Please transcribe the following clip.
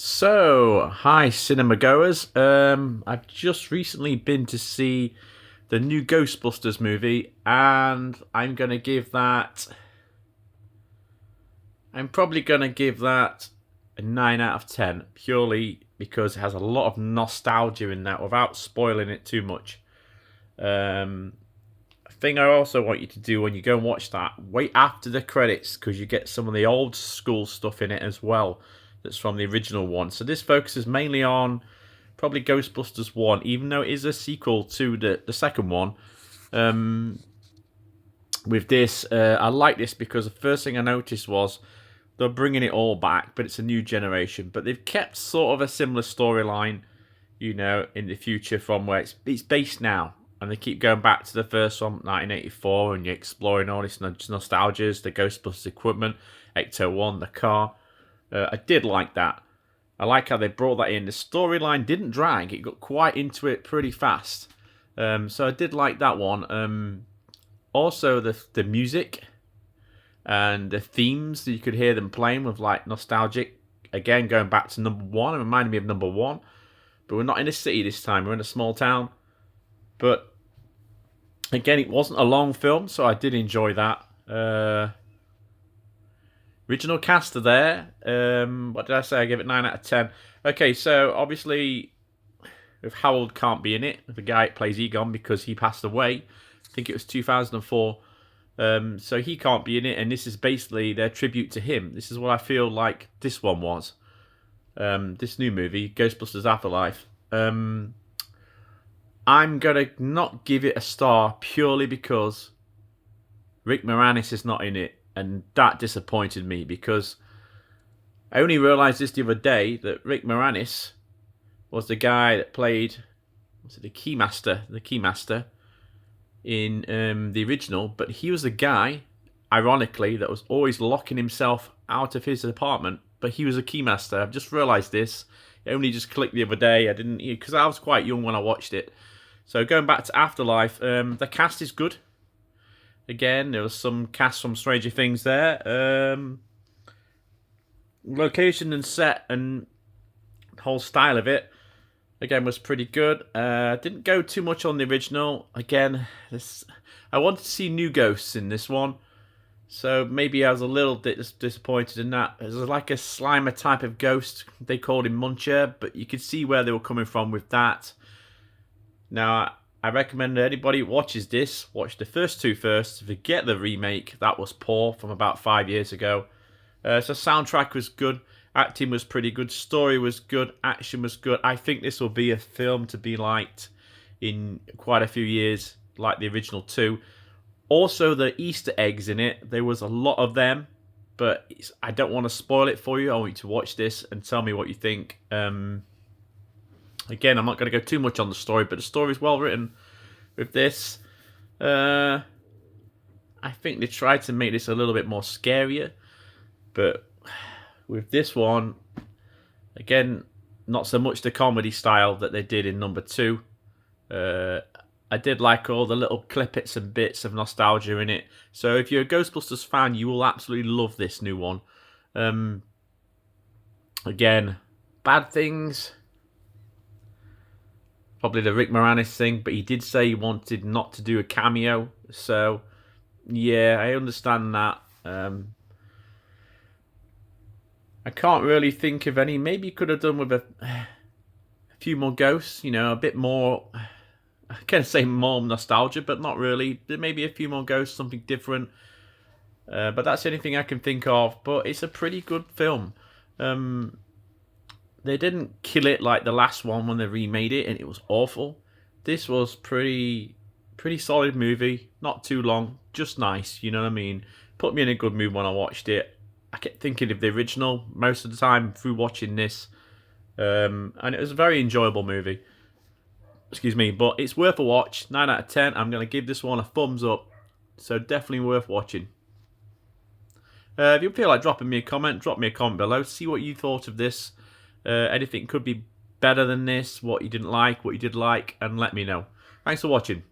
So, hi cinema goers. I've just recently been to see the new Ghostbusters movie, and I'm probably gonna give that a 9 out of 10, purely because it has a lot of nostalgia in that, without spoiling it too much. Um, a thing I also want you to do when you go and watch that, wait after the credits because you get some of the old school stuff in it as well. That's from the original one. So this focuses mainly on probably Ghostbusters 1, even though it is a sequel to the second one. Um, with this, I like this because the first thing I noticed was they're bringing it all back, but it's a new generation. But they've kept sort of a similar storyline, in the future from where it's based now. And they keep going back to the first one, 1984, and you're exploring all this nostalgias, the Ghostbusters equipment, Ecto 1, the car. I did like that. I like how they brought that in. The storyline didn't drag; it got quite into it pretty fast. So I did like that one. Also, the music and the themes that you could hear them playing with, like nostalgic. Again, going back to number one, it reminded me of number one. But we're not in a city this time; we're in a small town. But again, it wasn't a long film, so I did enjoy that. Original cast are there. What did I say? I gave it 9 out of 10. Okay, so obviously, if Harold can't be in it, the guy that plays Egon, because he passed away, I think it was 2004. So he can't be in it, and this is basically their tribute to him. This is what I feel like this one was. This new movie, Ghostbusters Afterlife. I'm gonna not give it a star purely because Rick Moranis is not in it, and that disappointed me because I only realised this the other day that Rick Moranis was the guy that played the Keymaster in the original, but he was the guy, ironically, that was always locking himself out of his apartment. But he was a Keymaster. I've just realised this. It only just clicked the other day. I didn't, because I was quite young when I watched it. So going back to Afterlife, the cast is good. Again, there was some cast from Stranger Things there. Location and set and whole style of it, again, was pretty good. Didn't go too much on the original. Again, I wanted to see new ghosts in this one. So maybe I was a little bit disappointed in that. It was like a Slimer type of ghost. They called him Muncher, but you could see where they were coming from with that. Now, I recommend that anybody who watches this, watch the first two first. Forget the remake. That was poor from about 5 years ago. So soundtrack was good. Acting was pretty good. Story was good. Action was good. I think this will be a film to be liked in quite a few years, like the original two. Also, the Easter eggs in it, there was a lot of them, but I don't want to spoil it for you. I want you to watch this and tell me what you think. Again, I'm not going to go too much on the story, but the story is well written with this. I think they tried to make this a little bit more scarier, but with this one, again, not so much the comedy style that they did in number two. I did like all the little clippets and bits of nostalgia in it. So if you're a Ghostbusters fan, you will absolutely love this new one. Again, bad things. Probably the Rick Moranis thing, but he did say he wanted not to do a cameo. So, yeah, I understand that. I can't really think of any. Maybe you could have done with a few more ghosts, a bit more. I can't say more nostalgia, but not really. Maybe a few more ghosts, something different. But that's the only thing I can think of. But it's a pretty good film. They didn't kill it like the last one when they remade it, and it was awful. This was pretty solid movie. Not too long, just nice. You know what I mean? Put me in a good mood when I watched it. I kept thinking of the original most of the time through watching this, and it was a very enjoyable movie. Excuse me, but it's worth a watch. 9 out of 10. I'm going to give this one a thumbs up. So definitely worth watching. If you feel like dropping me a comment, drop me a comment below. See what you thought of this. Anything could be better than this. What you didn't like, what you did like, and let me know. Thanks for watching.